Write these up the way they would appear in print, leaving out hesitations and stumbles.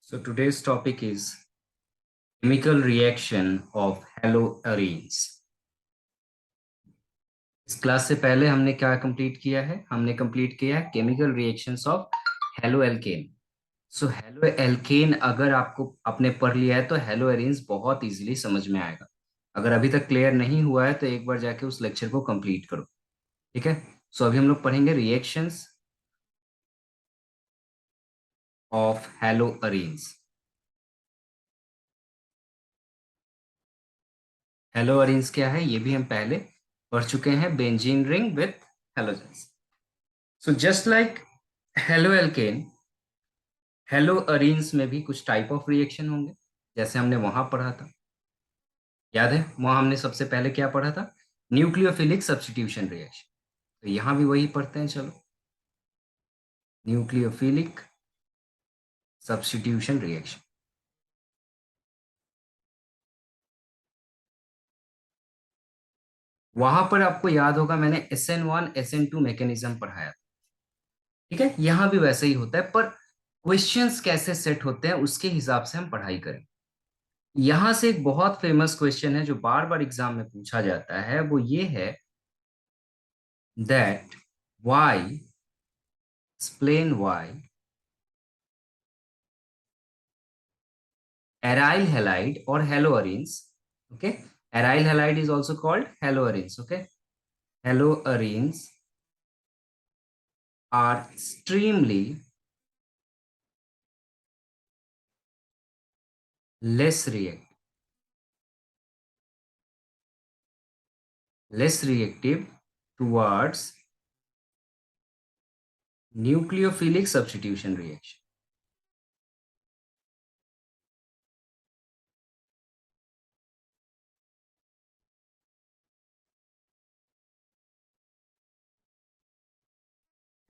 So today's topic is chemical reaction of haloarenes. इस class से पहले हमने क्या कंप्लीट किया है? हमने कंप्लीट किया है chemical reactions of haloalkane. So haloalkane अगर आपको आपने पढ़ लिया है तो हेलोएरीन्स बहुत इजीली समझ में आएगा. अगर अभी तक क्लियर नहीं हुआ है तो एक बार जाके उस लेक्चर को कंप्लीट करो. ठीक है. सो अभी हम लोग पढ़ेंगे रिएक्शंस ऑफ हेलोअरीन्स. हेलोअरीन्स क्या है ये भी हम पहले पढ़ चुके हैं. Benzene ring with halogens. So just like haloalkane, haloarenes में भी कुछ टाइप ऑफ रिएक्शन होंगे जैसे हमने वहां पढ़ा था. याद है वहां हमने सबसे पहले क्या पढ़ा था? Nucleophilic substitution reaction. तो यहां भी वही पढ़ते हैं. चलो, न्यूक्लियोफिलिक सब्स्टिट्यूशन रिएक्शन. वहां पर आपको याद होगा मैंने SN1 SN2 मैकेनिज्म पढ़ाया था. ठीक है. यहां भी वैसे ही होता है पर क्वेश्चंस कैसे सेट होते हैं उसके हिसाब से हम पढ़ाई करें. यहां से एक बहुत फेमस क्वेश्चन है जो बार बार एग्जाम में पूछा जाता है. वो ये है that why, explain why aryl halide or haloarenes, okay, aryl halide is also called haloarenes, okay, haloarenes are extremely less react less reactive towards nucleophilic substitution reaction.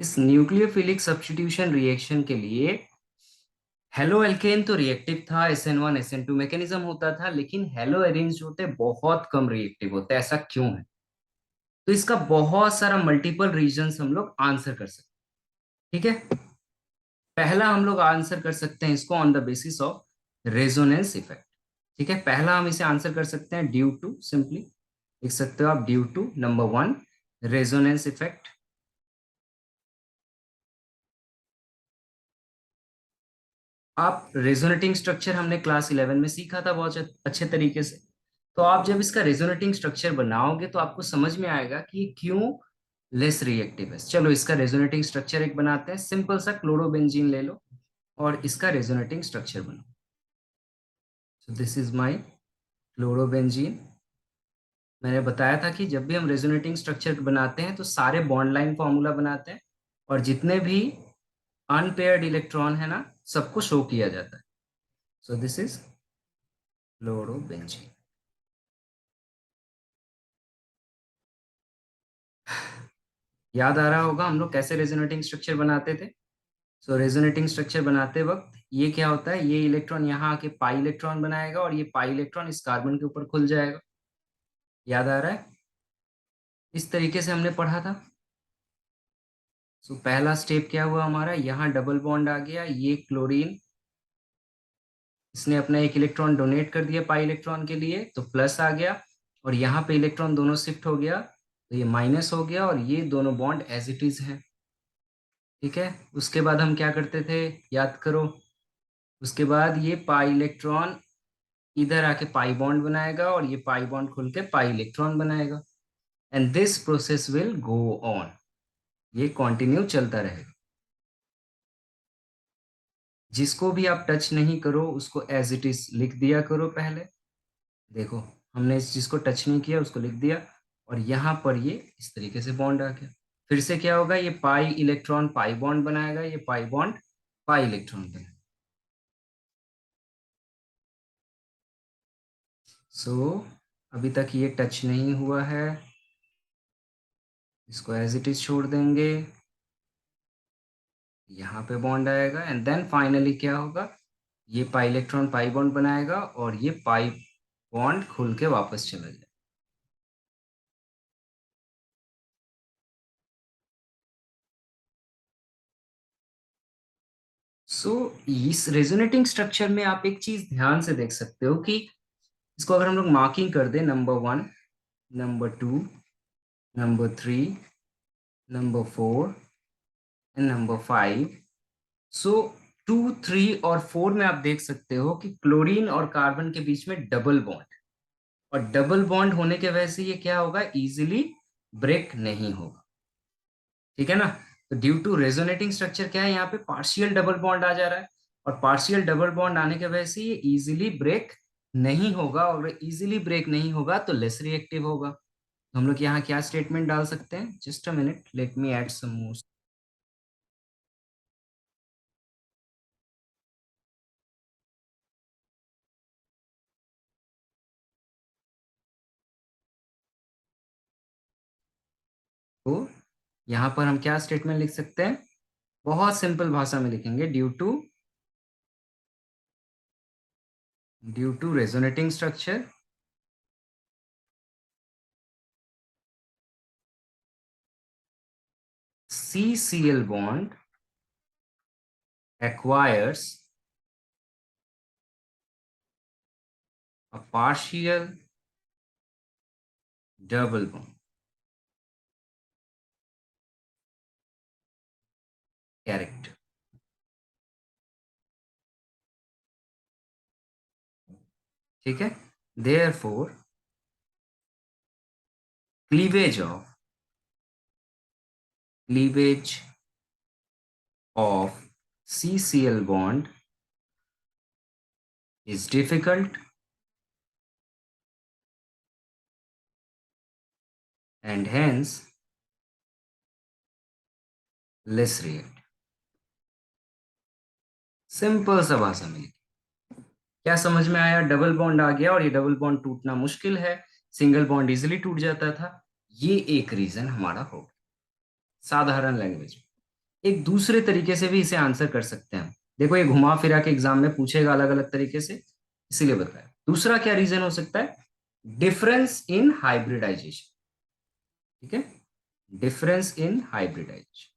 इस न्यूक्लियोफिलिक सब्स्टिट्यूशन रिएक्शन के लिए हेलो एल्केन तो reactive था, SN1 SN2 mechanism होता था, लेकिन hello arenes जो होते हैं बहुत कम रिएक्टिव होते हैं. ऐसा क्यों है? तो इसका बहुत सारा मल्टीपल रीजंस हम लोग आंसर कर सकते हैं. ठीक है. पहला हम लोग आंसर कर सकते हैं इसको on the basis of resonance effect. ठीक है. पहला हम इसे आंसर कर सकते हैं ड्यू टू, सिंपली लिख सकते हो आप due to number one resonance effect. आप रेजोनेटिंग स्ट्रक्चर हमने क्लास 11 में सीखा था बहुत अच्छे तरीके से. तो आप जब इसका रेजोनेटिंग स्ट्रक्चर बनाओगे तो आपको समझ में आएगा कि ये क्यों लेस रिएक्टिव है. चलो इसका रेजोनेटिंग स्ट्रक्चर एक बनाते हैं. सिंपल सा क्लोरोबेंजीन ले लो और इसका रेजोनेटिंग स्ट्रक्चर बनाओ. So this is my chlorobenzene. मैंने बताया था कि जब भी हम रेजोनेटिंग स्ट्रक्चर बनाते हैं तो सारे बॉन्ड लाइन फॉर्मूला बनाते हैं और जितने भी अनपेयर्ड इलेक्ट्रॉन है ना सबको शो किया जाता है. So this is chlorobenzene. याद आ रहा होगा हम लोग कैसे रेजोनेटिंग स्ट्रक्चर बनाते थे. सो रेजोनेटिंग स्ट्रक्चर बनाते वक्त ये क्या होता है, ये इलेक्ट्रॉन यहाँ आके पाई इलेक्ट्रॉन बनाएगा और ये पाई इलेक्ट्रॉन इस कार्बन के ऊपर खुल जाएगा. याद आ रहा है? इस तरीके से हमने पढ़ा था. सो पहला स्टेप क्या हुआ हमारा, यहाँ डबल बॉन्ड आ गया, ये क्लोरीन इसने अपना एक इलेक्ट्रॉन डोनेट कर दिया पाई इलेक्ट्रॉन के लिए तो प्लस आ गया और यहाँ पे इलेक्ट्रॉन दोनों शिफ्ट हो गया तो ये माइनस हो गया और ये दोनों बॉन्ड एज इट इज है. ठीक है. उसके बाद हम क्या करते थे, याद करो. उसके बाद ये पाई इलेक्ट्रॉन इधर आके पाई बॉन्ड बनाएगा और ये पाई बॉन्ड खुल के पाई इलेक्ट्रॉन बनाएगा. And this process will go on. ये कंटिन्यू चलता रहेगा. जिसको भी आप टच नहीं करो उसको एज इट इज लिख दिया करो पहले. देखो हमने इस जिसको टच नहीं किया उसको लिख दिया और यहाँ पर ये इस तरीके से बॉन्ड आ गया. फिर से क्या होगा, ये पाई इलेक्ट्रॉन पाई बॉन्ड बनाएगा, ये पाई बॉन्ड पाई इलेक्ट्रॉन बनाएगा. सो अभी तक ये टच नहीं हुआ है, इसको एज इट इज छोड़ देंगे. यहाँ पे बॉन्ड आएगा एंड देन फाइनली क्या होगा, ये पाई इलेक्ट्रॉन पाई बॉन्ड बनाएगा और ये पाई बॉन्ड खुल के वापस चला जाएगा. सो इस रेजोनेटिंग स्ट्रक्चर में आप एक चीज ध्यान से देख सकते हो कि इसको अगर हम लोग मार्किंग कर दें, number 1, number 2, number 3, number 4 and number 5। सो 2, 3 और 4 में आप देख सकते हो कि क्लोरीन और कार्बन के बीच में डबल बॉन्ड, और डबल बॉन्ड होने के वजह से ये क्या होगा, इजीली ब्रेक नहीं होगा। ठीक है ना। तो ड्यू टू रेजोनेटिंग स्ट्रक्चर क्या है, यहाँ पे पार्शियल डबल बॉन्ड आ जा रहा है, और पार्शियल डबल बॉन्ड आने की वजह से ये इजीली ब्रेक नहीं होगा, और इजीली ब्रेक नहीं होगा तो लेस रिएक्टिव होगा। तो हम लोग यहाँ क्या स्टेटमेंट डाल सकते हैं, just a minute, let me add some more. तो यहाँ पर हम क्या स्टेटमेंट लिख सकते हैं, बहुत सिंपल भाषा में लिखेंगे, due to resonating structure, CCl bond acquires a partial double bond. Correct. ठीक है। Therefore, cleavage of cleavage of CCl bond is difficult and hence less reactive. Simple सा भाषा में क्या समझ में आया, डबल बॉन्ड आ गया और ये डबल बॉन्ड टूटना मुश्किल है, सिंगल बॉन्ड इजिली टूट जाता था, ये एक रीजन हमारा होगा। साधारण लैंग्वेज में एक दूसरे तरीके से भी इसे आंसर कर सकते हैं। देखो ये घुमा फिरा के एग्जाम में पूछेगा अलग अलग तरीके से, इसीलिए बताया। दूसरा क्या रीजन हो सकता है, डिफरेंस इन हाइब्रिडाइजेशन। ठीक है, difference in hybridization.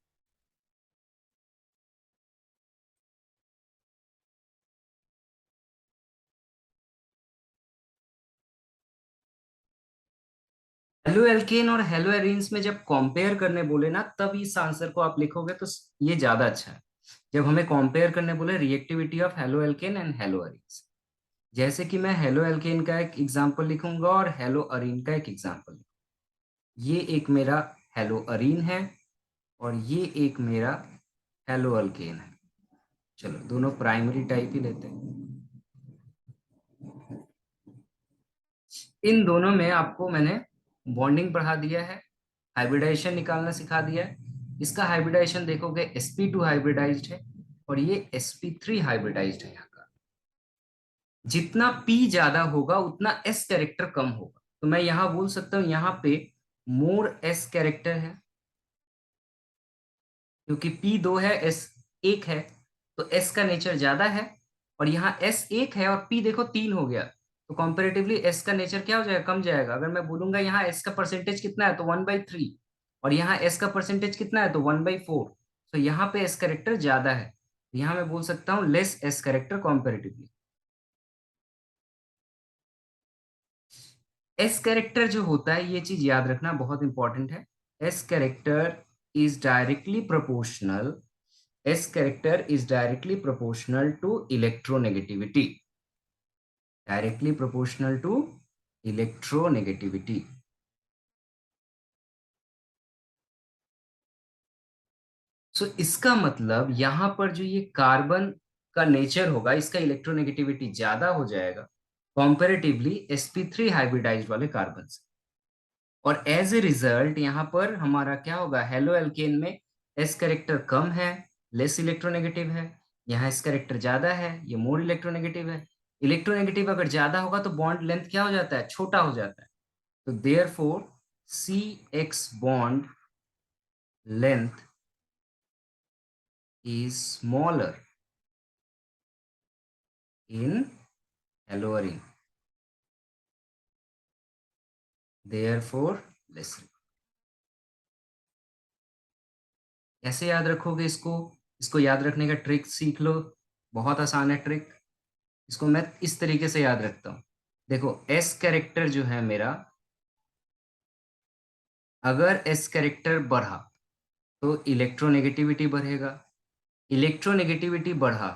Haloalkane और हेलो एरीन्स में जब कंपेयर करने बोले ना, तब इस आंसर को आप लिखोगे तो ये ज्यादा अच्छा है। जब हमें कंपेयर करने बोले reactivity of halo alkane and hello arenes, जैसे कि मैं हेलो एल्केन का एक एग्जांपल लिखूंगा और हेलो अरीन का एक एग्जांपल। ये एक मेरा हेलो अरीन है और ये एक मेरा हेलो अल्केन है। चलो दोनों प्राइमरी टाइप ही लेते हैं। इन दोनों में आपको मैंने बॉन्डिंग पढ़ा दिया है, हाइब्रिडाइजेशन निकालना सिखा दिया है। इसका हाइब्रिडाइजेशन देखोगे sp2 हाइब्रिडाइज्ड है और ये sp3 हाइब्रिडाइज्ड है। यहाँ का जितना p ज्यादा होगा उतना s कैरेक्टर कम होगा, तो मैं यहाँ बोल सकता हूँ यहाँ पे मोर s कैरेक्टर है, क्योंकि p 2 है s 1 है, तो s का नेचर ज्यादा है। और यहाँ s 1 है और p देखो 3 हो गया, तो कंपैरेटिवली s का नेचर क्या हो जाएगा, कम जाएगा। अगर मैं बोलूंगा यहाँ s का परसेंटेज कितना है तो 1/3, और यहाँ s का परसेंटेज कितना है तो 1/4, तो यहाँ पे s कैरेक्टर ज्यादा है। यहाँ मैं बोल सकता हूँ less s character comparatively. s character जो होता है, ये चीज याद रखना बहुत इंपॉर्टेंट है। s character is directly proportional S character is directly proportional to electronegativity. Directly proportional to electronegativity. सो इसका मतलब यहाँ पर जो ये कार्बन का नेचर होगा, इसका इलेक्ट्रोनेगेटिविटी ज्यादा हो जाएगा कंपैरेटिवली sp3 हाइब्रिडाइज्ड वाले कार्बन से। और एज ए रिजल्ट यहाँ पर हमारा क्या होगा, हेलो एल्केन में s कैरेक्टर कम है, लेस इलेक्ट्रोनेगेटिव है। यहाँ s कैरेक्टर ज्यादा है, ये मोर इलेक्ट्रोनेगेटिव है। इलेक्ट्रोनेगेटिव अगर ज्यादा होगा तो बॉन्ड लेंथ क्या हो जाता है, छोटा हो जाता है। तो therefore CX bond length is smaller in haloarene, therefore less. कैसे याद रखोगे इसको, इसको याद रखने का ट्रिक सीख लो, बहुत आसान है ट्रिक। इसको मैं इस तरीके से याद रखता हूँ। देखो एस कैरेक्टर जो है मेरा, अगर एस कैरेक्टर बढ़ा तो इलेक्ट्रोनेगेटिविटी बढ़ेगा, इलेक्ट्रोनेगेटिविटी बढ़ा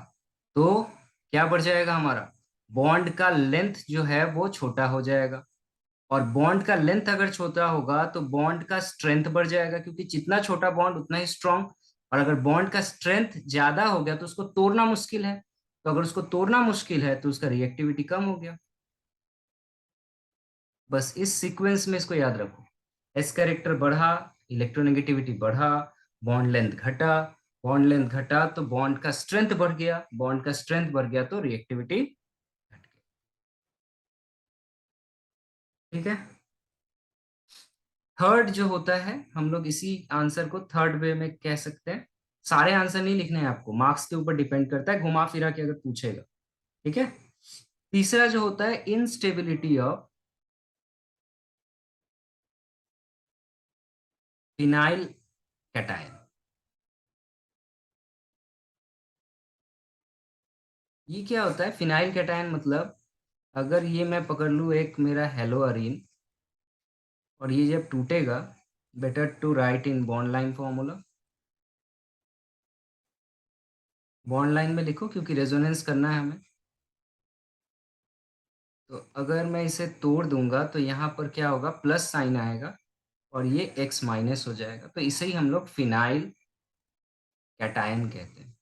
तो क्या बढ़ जाएगा हमारा, बॉन्ड का लेंथ जो है वो छोटा हो जाएगा। और बॉन्ड का लेंथ अगर छोटा होगा तो बॉन्ड का स्ट्रेंथ बढ़ जाएगा, क्योंकि जितना छोटा बॉन्ड उतना ही स्ट्रांग। और अगर बॉन्ड का स्ट्रेंथ ज्यादा हो गया तो उसको तोड़ना मुश्किल है, तो अगर उसको तोड़ना मुश्किल है तो उसका रिएक्टिविटी कम हो गया। बस इस सीक्वेंस में इसको याद रखो। एस कैरेक्टर बढ़ा, इलेक्ट्रोनेगेटिविटी बढ़ा, बॉन्ड लेंथ घटा, बॉन्ड लेंथ घटा तो बॉन्ड का स्ट्रेंथ बढ़ गया, बॉन्ड का स्ट्रेंथ बढ़ गया तो रिएक्टिविटी घट गई। ठीक है। थर्ड जो होता है, हम लोग इसी आंसर को थर्ड वे में कह सकते हैं। सारे आंसर नहीं लिखने हैं आपको, मार्क्स के ऊपर डिपेंड करता है, घुमा फिरा के अगर पूछेगा। ठीक है। तीसरा जो होता है इनस्टेबिलिटी ऑफ फिनाइल कैटायन। ये क्या होता है फिनाइल कैटायन, मतलब अगर ये मैं पकड़ लूँ एक मेरा हेलोअरीन, और ये जब टूटेगा, better to write in bond line formula. Bond line में लिखो क्योंकि रेजोनेंस करना है हमें। तो अगर मैं इसे तोड़ दूंगा तो यहाँ पर क्या होगा, प्लस साइन आएगा और ये एक्स माइनस हो जाएगा, तो इसे ही हम लोग फिनाइल कैटायन कहते हैं।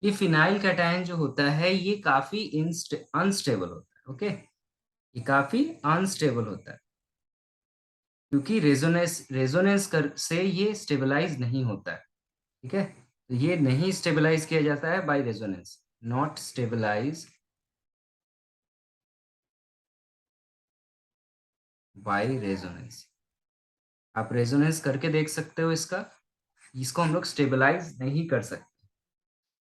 ये फिनाइल कैटायन जो होता है ये काफी अनस्टेबल होता है। ओके, ये काफी अनस्टेबल होता है, क्योंकि रेजोनेंस रेजोनेंस कर से ये स्टेबलाइज नहीं होता है। ठीक है, तो ये नहीं स्टेबलाइज किया जाता है by resonance, not stabilize by resonance. आप रेजोनेंस करके देख सकते हो इसका, इसको हम लोग स्टेबलाइज नहीं कर सकते।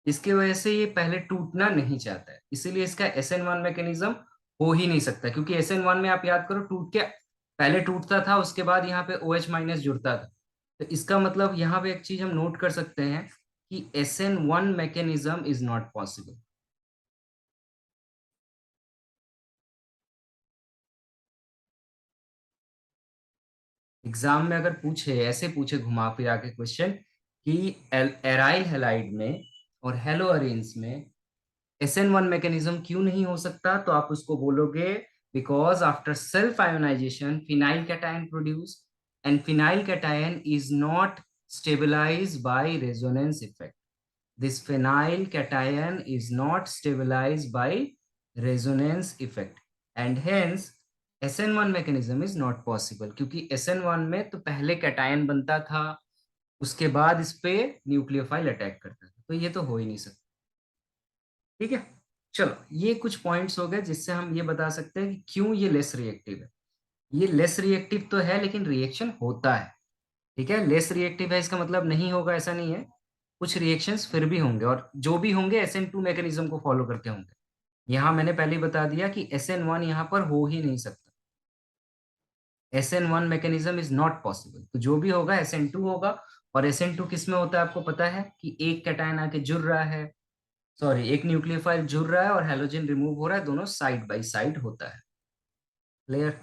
इसकी वजह से ये पहले टूटना नहीं चाहता है, इसीलिए इसका SN1 मैकेनिज्म हो ही नहीं सकता, क्योंकि SN1 में आप याद करो टूट के पहले टूटता था, उसके बाद यहाँ पे OH माइनस जुड़ता था। तो इसका मतलब यहाँ पे एक चीज हम नोट कर सकते हैं कि SN1 mechanism is not possible. Exam में अगर पूछे, ऐसे पूछे घुमा फिरा के क्वेश्चन कि एराइल हैलाइड में और हेलोअरीन्स में SN1 मैकेनिज्म क्यों नहीं हो सकता, तो आप उसको बोलोगे because after self ionization phenyl cation produce and phenyl cation is not stabilized by resonance effect. This phenyl cation is not stabilized by resonance effect and hence SN1 mechanism is not possible, क्योंकि SN1 में तो पहले cation बनता था, उसके बाद इस पे न्यूक्लियोफाइल अटैक करता था, तो ये तो हो ही नहीं सकता। ठीक है, चलो ये कुछ पॉइंट्स हो गए जिससे हम ये बता सकते हैं कि क्यों ये लेस रिएक्टिव है। ये लेस रिएक्टिव तो है लेकिन रिएक्शन होता है। ठीक है, लेस रिएक्टिव है इसका मतलब नहीं होगा ऐसा नहीं है, कुछ रिएक्शंस फिर भी होंगे, और जो भी होंगे SN2 मैकेनिज्म को फॉलो करके होंगे। यहाँ मैंने पहले ही बता दिया कि SN1 यहाँ पर हो ही नहीं सकता, SN1 mechanism is not possible, तो जो भी होगा SN2 होगा। और SN2 किस में होता है आपको पता है कि एक कैटायन आके जुड़ रहा है, सॉरी एक न्यूक्लियोफाइल जुड़ रहा है और हैलोजन रिमूव हो रहा है, दोनों साइड बाय साइड होता है। क्लियर।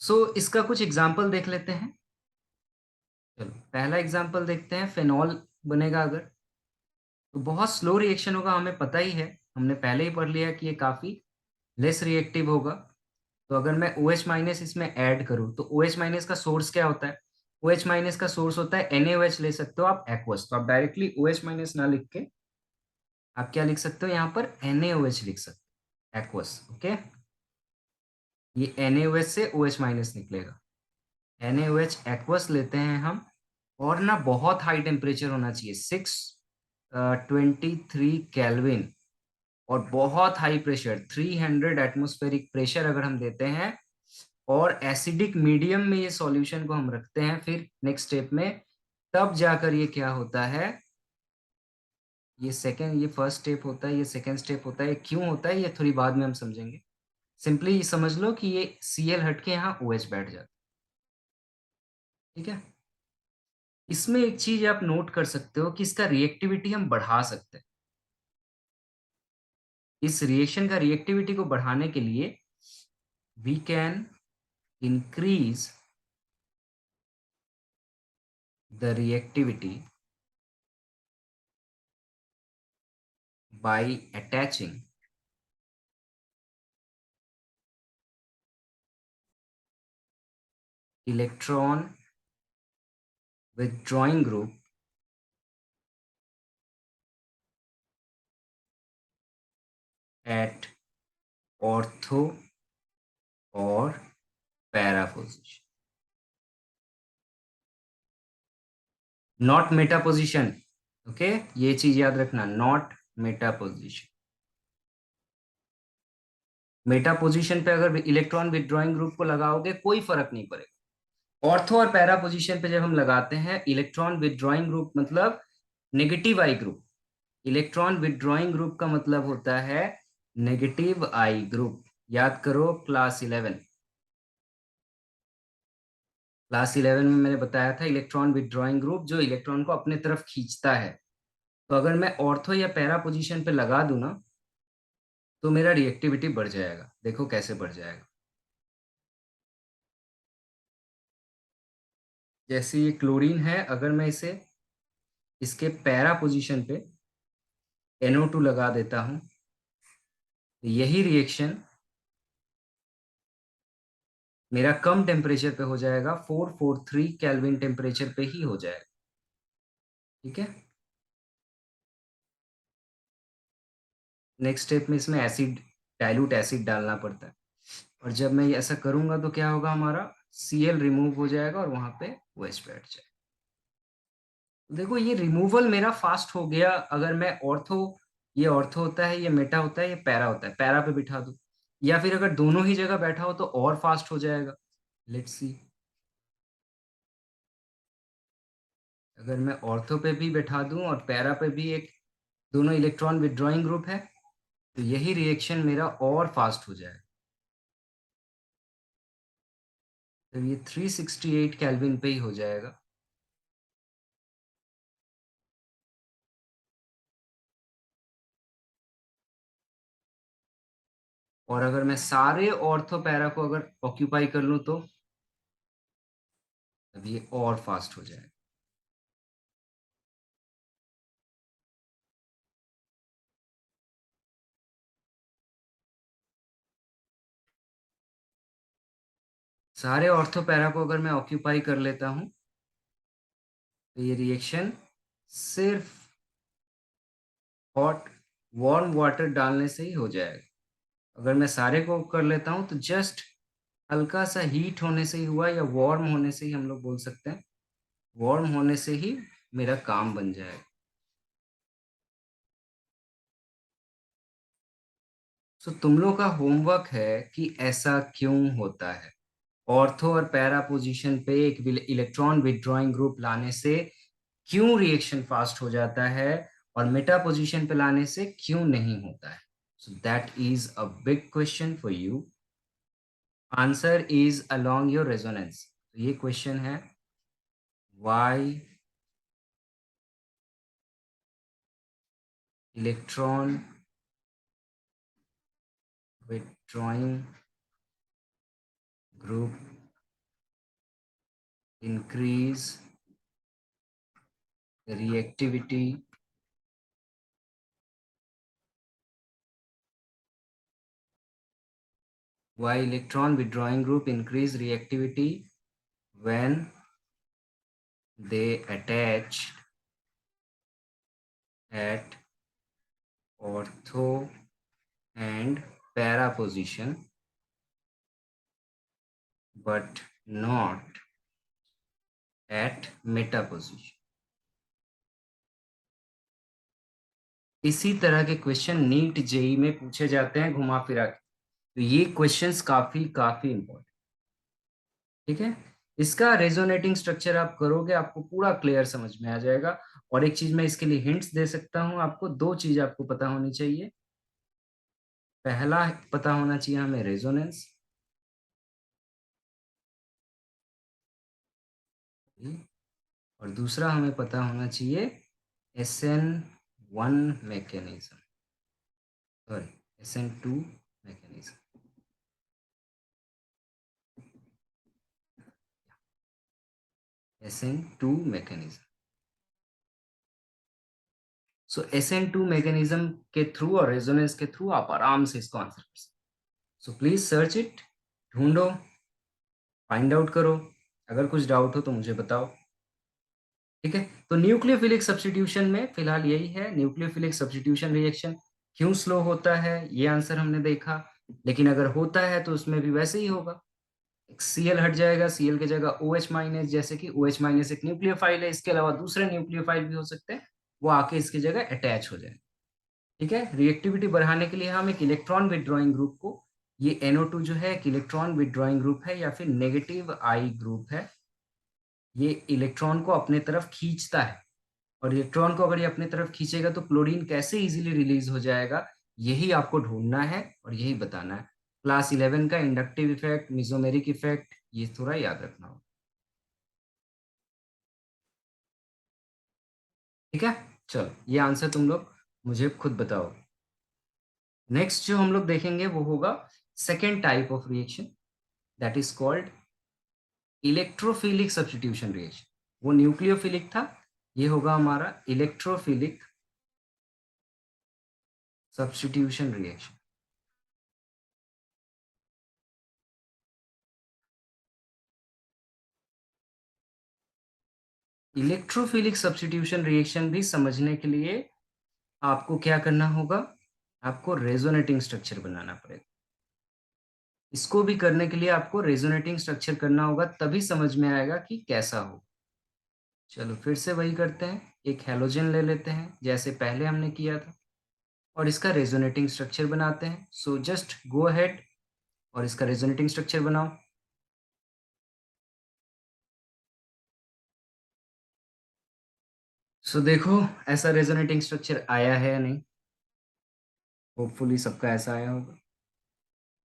सो इसका कुछ एग्जांपल देख लेते हैं। चलो पहला एग्जांपल देखते हैं, फेनॉल बनेगा अगर, तो बहुत स्लो रिएक्शन होगा, हमें पता ही है, हमने पहले ही पढ़ लिया कि ये काफी लेस रिएक्टिव होगा। तो अगर मैं OH माइनस इसमें ऐड करूं तो OH माइनस का सोर्स क्या होता है, OH माइनस का सोर्स होता है NaOH, ले सकते हो आप एक्वस, तो आप डायरेक्टली OH माइनस ना लिख के आप क्या लिख सकते हो, यहाँ पर NaOH लिख सकते हो एक्वस। ओके, ये NaOH से OH माइनस निकलेगा, NaOH एक्वस लेते हैं हम। और ना बहुत हाई टेम्परेचर होना चाहिए, 623 केल्विन, और बहुत हाई प्रेशर 300 एटमॉस्फेरिक प्रेशर अगर हम देते हैं, और एसिडिक मीडियम में ये सॉल्यूशन को हम रखते हैं फिर नेक्स्ट स्टेप में, तब जाकर ये क्या होता है, ये फर्स्ट स्टेप होता है, ये सेकेंड स्टेप होता है। ये क्यों होता है ये थोड़ी बाद में हम समझेंगे, सिंपली समझ लो कि ये Cl हट के यहाँ OH बैठ जाता है। ठीक है, इसमें एक चीज आप नोट कर सकते हो कि इसका रिएक्टिविटी हम बढ़ा सकते हैं। इस रिएक्शन का रिएक्टिविटी को बढ़ाने के लिए we can increase the reactivity by attaching electron withdrawing group at ortho or para position, not meta position. Okay, ये चीज याद रखना, not Meta position. Meta position पे अगर इलेक्ट्रॉन विथड्रॉइंग ग्रुप को लगाओगे कोई फर्क नहीं पड़ेगा। ऑर्थो और पैरा पोजीशन पे जब हम लगाते हैं इलेक्ट्रॉन विथड्रॉइंग ग्रुप मतलब नेगेटिव आई ग्रुप। इलेक्ट्रॉन विथड्रॉइंग ग्रुप का मतलब होता है नेगेटिव आई ग्रुप। याद करो क्लास 11 में मैंने बताया था इलेक्ट्रॉन विथड्रॉइंग ग्रुप जो इलेक्ट्रॉन को अपने तरफ खींचता है। तो अगर मैं ऑर्थो या पैरा पोजीशन पे लगा दूं ना तो मेरा रिएक्टिविटी बढ़ जाएगा। देखो कैसे बढ़ जाएगा। जैसे ये क्लोरीन है, अगर मैं इसे इसके पैरा पोजीशन पे NO2 लगा देता हूं तो यही रिएक्शन मेरा कम टेम्परेचर पे हो जाएगा, 443 केल्विन टेम्परेचर पे ही हो जाएगा। ठीक है। नेक्स्ट स्टेप में इसमें एसिड, डाइल्यूट एसिड डालना पड़ता है। और जब मैं ऐसा करूंगा तो क्या होगा, हमारा Cl रिमूव हो जाएगा और वहां पे OH बैठ जाएगा। देखो ये रिमूवल मेरा फास्ट हो गया। अगर मैं ऑर्थो, ये ऑर्थो होता है, ये मेटा होता है, ये पैरा होता है, पैरा पे बिठा दूं या फिर अगर दोनों ही जगह बैठा हो तो और फास्ट हो जाएगा। Let's see. अगर मैं ऑर्थो पे भी बैठा दूं और पैरा पे भी एक, दोनों इलेक्ट्रॉन विथड्रॉइंग ग्रुप है, तो यही रिएक्शन मेरा और फास्ट हो जाएगा। तो ये 368 केल्विन पे ही हो जाएगा। और अगर मैं सारे ऑर्थो पैरा को अगर ऑक्यूपाई कर लूं तो अब ये और फास्ट हो जाएगा। सारे ऑर्थो पैरा को अगर मैं ऑक्यूपाई कर लेता हूं तो ये रिएक्शन सिर्फ हॉट वार्म वाटर डालने से ही हो जाएगा। अगर मैं सारे को कर लेता हूं तो जस्ट हल्का सा हीट होने से ही हुआ, या वार्म होने से ही हम लोग बोल सकते हैं, वार्म होने से ही मेरा काम बन जाएगा। तो तुम लोग का होमवर्क है कि ऐसा क्यों होता है। ऑर्थो और पैरा पोजीशन पे एक इलेक्ट्रॉन विथड्रॉइंग ग्रुप लाने से क्यों रिएक्शन फास्ट हो जाता है और मेटा पोजीशन पे लाने से क्यों नहीं होता है। So that is a big question for you. Answer is along your resonance. तो ये क्वेश्चन है, why electron withdrawing group increase the reactivity why electron withdrawing group increase reactivity when they attach at ortho and para position but not at meta position। इसी तरह के question NEET JEE में पूछे जाते हैं घुमा फिरा के। तो ये क्वेश्चंस काफी काफी इंपॉर्टेंट। ठीक है। इसका रेजोनेटिंग स्ट्रक्चर आप करोगे आपको पूरा क्लियर समझ में आ जाएगा। और एक चीज मैं इसके लिए हिंट्स दे सकता हूं आपको, दो चीज आपको पता होनी चाहिए। पहला पता होना चाहिए हमें रेजोनेंस, और दूसरा हमें पता होना चाहिए SN1 mechanism, sorry SN2 mechanism. SN2 mechanism. So SN2 mechanism के थ्रू और रेजोनेंस के थ्रू आप आराम से इसको आंसर कर सकते। सो प्लीज सर्च इट, ढूंढो, फाइंड आउट करो। अगर कुछ डाउट हो तो मुझे बताओ। ठीक है, तो न्यूक्लियोफिलिक सब्स्टिट्यूशन में फिलहाल यही है। न्यूक्लियोफिलिक सब्स्टिट्यूशन रिएक्शन क्यों स्लो होता है ये आंसर हमने देखा, लेकिन अगर होता है तो उसमें भी वैसे ही होगा। Cl हट जाएगा, Cl की जगह OH माइनस, जैसे कि OH माइनस एक न्यूक्लियोफाइल है, इसके अलावा दूसरे न्यूक्लियोफाइल भी हो सकते हैं, वो आके इसकी जगह अटैच हो जाए। ठीक है, रिएक्टिविटी बढ़ाने के लिए हम एक इलेक्ट्रॉन विदड्रॉइंग ग्रुप को, ये NO2 जो है एक इलेक्ट्रॉन विदड्रॉइंग ग्रुप है या फिर नेगेटिव आई ग्रुप है, ये इलेक्ट्रॉन को अपने तरफ खींचता है। और इलेक्ट्रॉन को अगर ये अपने तरफ खींचेगा तो क्लोरीन कैसे इजीली रिलीज हो जाएगा, यही आपको ढूंढना है और यही बताना है। क्लास 11 का इंडक्टिव इफेक्ट, मिजोमेरिक इफेक्ट, ये थोड़ा याद रखना होगा। ठीक है, चलो ये आंसर तुम लोग मुझे खुद बताओ। नेक्स्ट जो हम लोग देखेंगे वो होगा second type of reaction, that is called electrophilic substitution reaction. वो न्यूक्लियोफिलिक था, ये होगा हमारा electrophilic substitution reaction. Electrophilic substitution reaction भी समझने के लिए आपको क्या करना होगा, आपको रेजोनेटिंग स्ट्रक्चर बनाना पड़ेगा। इसको भी करने के लिए आपको रेजोनेटिंग स्ट्रक्चर करना होगा, तभी समझ में आएगा कि कैसा हो। चलो फिर से वही करते हैं, एक हैलोजन ले लेते हैं जैसे पहले हमने किया था और इसका रेजोनेटिंग स्ट्रक्चर बनाते हैं। सो जस्ट गो अहेड और इसका रेजोनेटिंग स्ट्रक्चर बनाओ। सो देखो ऐसा रेजोनेटिंग स्ट्रक्चर आया है या नहीं, होपफुली सबका ऐसा आया होगा।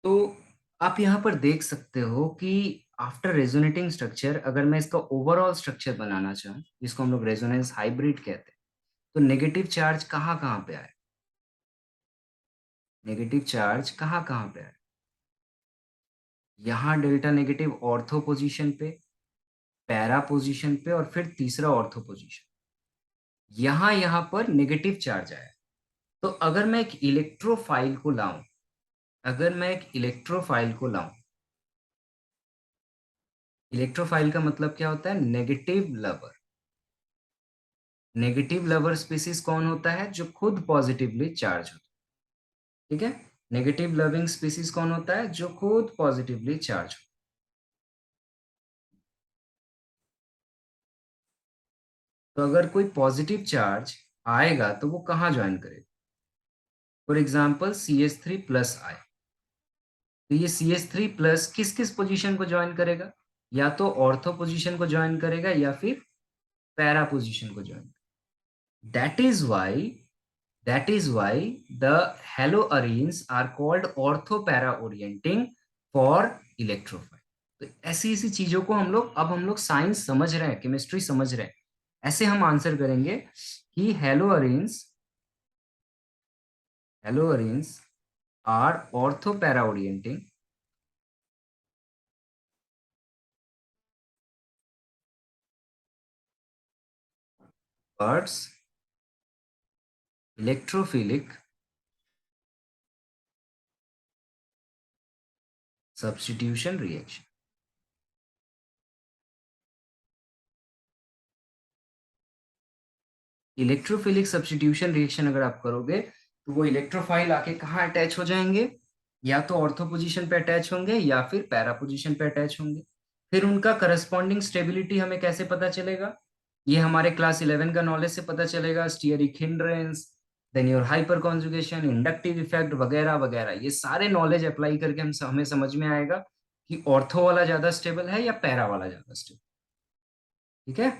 तो आप यहाँ पर देख सकते हो कि आफ्टर रेजोनेटिंग स्ट्रक्चर अगर मैं इसका ओवरऑल स्ट्रक्चर बनाना चाहूँ, जिसको हम लोग रेजोनेंस हाइब्रिड कहते हैं, तो नेगेटिव चार्ज कहाँ कहाँ पे आए, नेगेटिव चार्ज कहाँ कहाँ पे आए, यहाँ डेल्टा नेगेटिव ऑर्थो पोजीशन पे, पैरा पोजीशन पे और फिर तीसरा ऑर्थो पोजीशन, यहाँ यहाँ पर नेगेटिव चार्ज आया। तो अगर मैं एक इलेक्ट्रोफाइल को लाऊं, अगर मैं एक इलेक्ट्रोफाइल को लाऊं, इलेक्ट्रोफाइल का मतलब क्या होता है, negative lover. Negative lover species कौन होता है, जो खुद पॉजिटिवली चार्ज होता है। ठीक है, नेगेटिव लविंग स्पीसीज कौन होता है, जो खुद पॉजिटिवली चार्ज होता है। तो अगर कोई पॉजिटिव चार्ज आएगा तो वो कहाँ ज्वाइन करेगा, फॉर एग्जाम्पल CH3+ आए, तो ये CH3+ किस किस पोजीशन को ज्वाइन करेगा, या तो ऑर्थो पोजीशन को ज्वाइन करेगा या फिर पैरा पोजीशन को join. That is why, that is why the haloarenes are called orthopara orienting for electrophile। तो ऐसी ऐसी चीजों को हम लोग साइंस समझ रहे हैं, केमिस्ट्री समझ रहे हैं, ऐसे हम आंसर करेंगे कि haloarenes are orthopara orienting towards electrophilic substitution reaction। Electrophilic substitution reaction अगर आप करोगे तो वो इलेक्ट्रोफाइल आके कहाँ अटैच हो जाएंगे, या तो ऑर्थो पोजीशन पे अटैच होंगे या फिर पैरा पोजीशन पे अटैच होंगे। फिर उनका करस्पॉन्डिंग स्टेबिलिटी हमें कैसे पता चलेगा, ये हमारे क्लास 11 का नॉलेज से पता चलेगा, steric hindrance, then your hyperconjugation, inductive effect वगैरह वगैरह, ये सारे नॉलेज अप्लाई करके हमें समझ में आएगा कि ऑर्थो वाला ज्यादा स्टेबल है या पैरा वाला ज्यादा स्टेबल। ठीक है,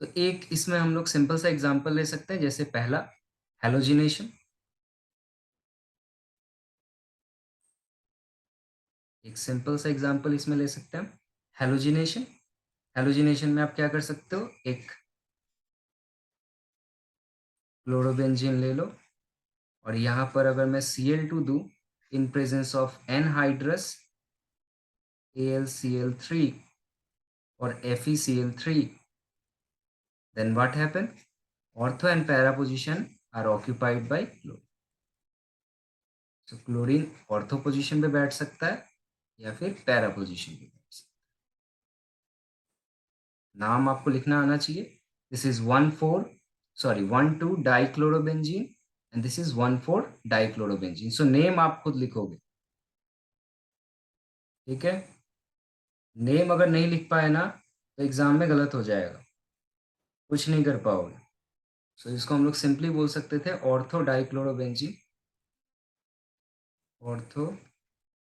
तो एक इसमें हम लोग सिंपल सा एग्जांपल ले सकते हैं, जैसे पहला हेलोजिनेशन। एक सिंपल सा एग्जांपल इसमें ले सकते हैं, हेलोजिनेशन। हेलोजिनेशन में आप क्या कर सकते हो, एक क्लोरोबेंजीन ले लो और यहाँ पर अगर मैं Cl2 दूं in presence of anhydrous AlCl3 और FeCl3, then what happen? Ortho and para position are occupied by chlorine. So chlorine ortho position पे बैठ सकता है या फिर पैरा पोजीशन पे बैठ सकता है। नाम आपको लिखना आना चाहिए। This is 1,2 dichlorobenzene and this is 1,4 dichlorobenzene. So name आप खुद लिखोगे, ठीक है। नेम अगर नहीं लिख पाए ना तो एग्जाम में गलत हो जाएगा, कुछ नहीं कर पाओगे। सो इसको हम लोग सिंपली बोल सकते थे ऑर्थो डाइक्लोरोबेंजीन, ऑर्थो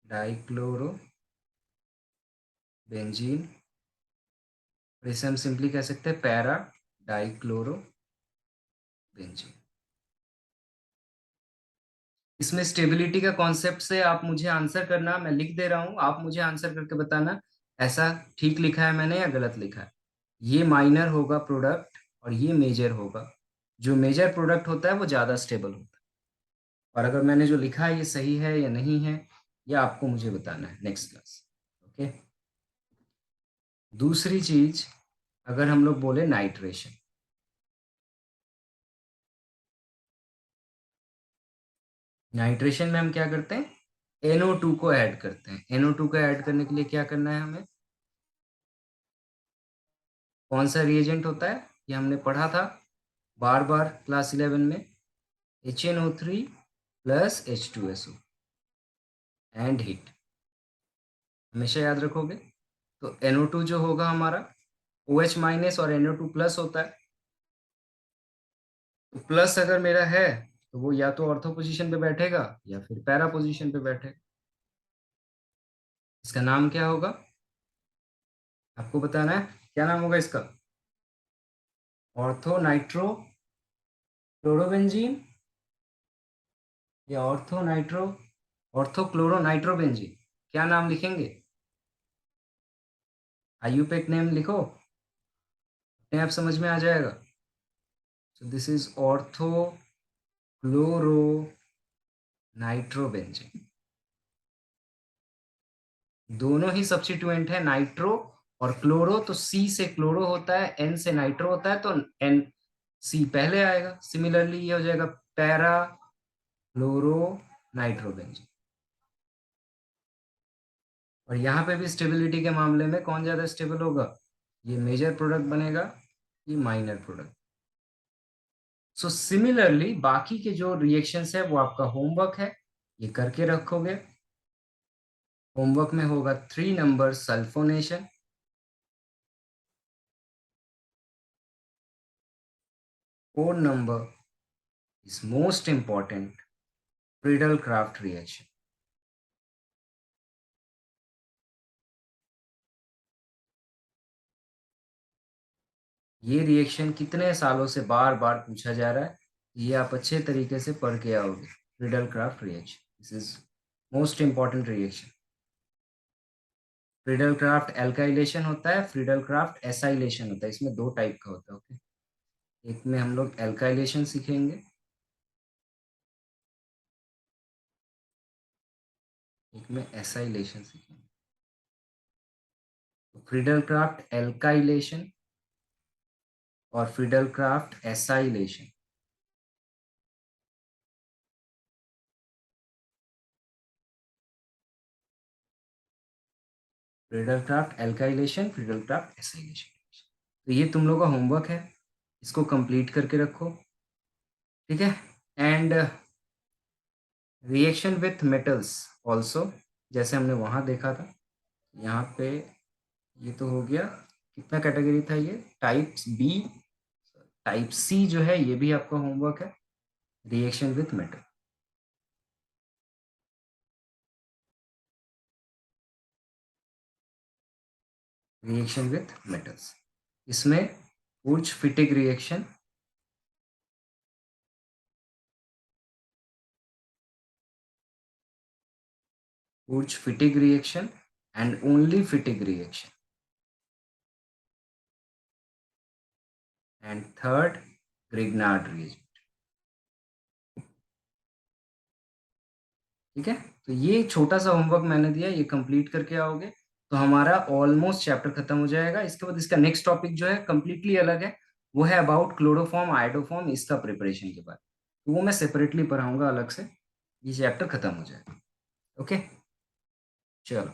डाइक्लोरोबेंजीन। इसे हम सिंपली कह सकते हैं पैरा डाइक्लोरोबेंजीन। इसमें स्टेबिलिटी का कॉन्सेप्ट से आप मुझे आंसर करना, मैं लिख दे रहा हूं, आप मुझे आंसर करके बताना ऐसा ठीक लिखा है मैंने या गलत लिखा है। ये माइनर होगा प्रोडक्ट और ये मेजर होगा। जो मेजर प्रोडक्ट होता है वो ज्यादा स्टेबल होता है। और अगर मैंने जो लिखा है ये सही है या नहीं है, ये आपको मुझे बताना है नेक्स्ट क्लास। ओके। दूसरी चीज, अगर हम लोग बोले नाइट्रेशन, नाइट्रेशन में हम क्या करते हैं, NO2 को ऐड करते हैं। NO2 को ऐड करने के लिए क्या करना है हमें, कौन सा रिएजेंट होता है, ये हमने पढ़ा था बार बार क्लास 11 में, HNO3 plus H2SO and heat, हमेशा याद रखोगे। तो NO2 जो होगा हमारा OH माइनस और NO2 प्लस होता है। तो प्लस अगर मेरा है तो वो या तो ऑर्थो पोजीशन पे बैठेगा या फिर पैरा पोजीशन पे बैठेगा। इसका नाम क्या होगा, आपको बताना है, क्या नाम होगा इसका, ऑर्थो नाइट्रो क्लोरोबेंजीन या ortho nitro, ortho chloro nitrobenzene, क्या नाम लिखेंगे, आईयूपैक नेम लिखो, अपने आप समझ में आ जाएगा। So this is ortho chloro nitrobenzene. दोनों ही सब्स्टिट्यूएंट है, नाइट्रो और क्लोरो। तो सी से क्लोरो होता है, एन से नाइट्रो होता है, तो एन सी पहले आएगा। सिमिलरली ये हो जाएगा पैरा क्लोरो नाइट्रोबेंजीन। और यहाँ पे भी स्टेबिलिटी के मामले में कौन ज्यादा स्टेबल होगा, ये मेजर प्रोडक्ट बनेगा, ये माइनर प्रोडक्ट। सो सिमिलरली बाकी के जो रिएक्शंस है वो आपका होमवर्क है, ये करके रखोगे। होमवर्क में होगा 3 number sulphonation, 4 number is most important Friedel craft reaction. ये रिएक्शन कितने सालों से बार बार पूछा जा रहा है, ये आप अच्छे तरीके से पढ़ के आओगे। Friedel craft reaction, this is most important reaction. Friedel craft alkylation होता है, फ्रीडल क्राफ्ट एसाइलेशन होता है, इसमें 2 टाइप का होता है। ओके, एक में हम लोग एल्काइलेशन सीखेंगे, एक में एसाइलेशन सीखेंगे। तो फ्रीडल क्राफ्ट एल्काइलेशन और Friedel Crafts acylation, Friedel craft alkylation, Friedel Crafts acylation. तो ये तुम लोगों का होमवर्क है, इसको कंप्लीट करके रखो, ठीक है। And reaction with metals also, जैसे हमने वहां देखा था, यहाँ पे ये तो हो गया। कितना कैटेगरी था ये, टाइप बी। टाइप सी जो है ये भी आपका होमवर्क है, reaction with metal. Reaction with metals, इसमें Wurtz Fittig reaction, Wurtz Fittig reaction and only Fittig reaction. And third Grignard reagent. ठीक है, तो ये छोटा सा होमवर्क मैंने दिया, ये कंप्लीट करके आओगे तो हमारा ऑलमोस्ट चैप्टर खत्म हो जाएगा। इसके बाद इसका नेक्स्ट टॉपिक जो है कंप्लीटली अलग है, वो है अबाउट क्लोरोफॉर्म आयोडोफॉर्म, इसका प्रिपरेशन के बाद, तो वो मैं सेपरेटली पढ़ाऊंगा अलग से। ये चैप्टर खत्म हो जाएगा। ओके, चलो।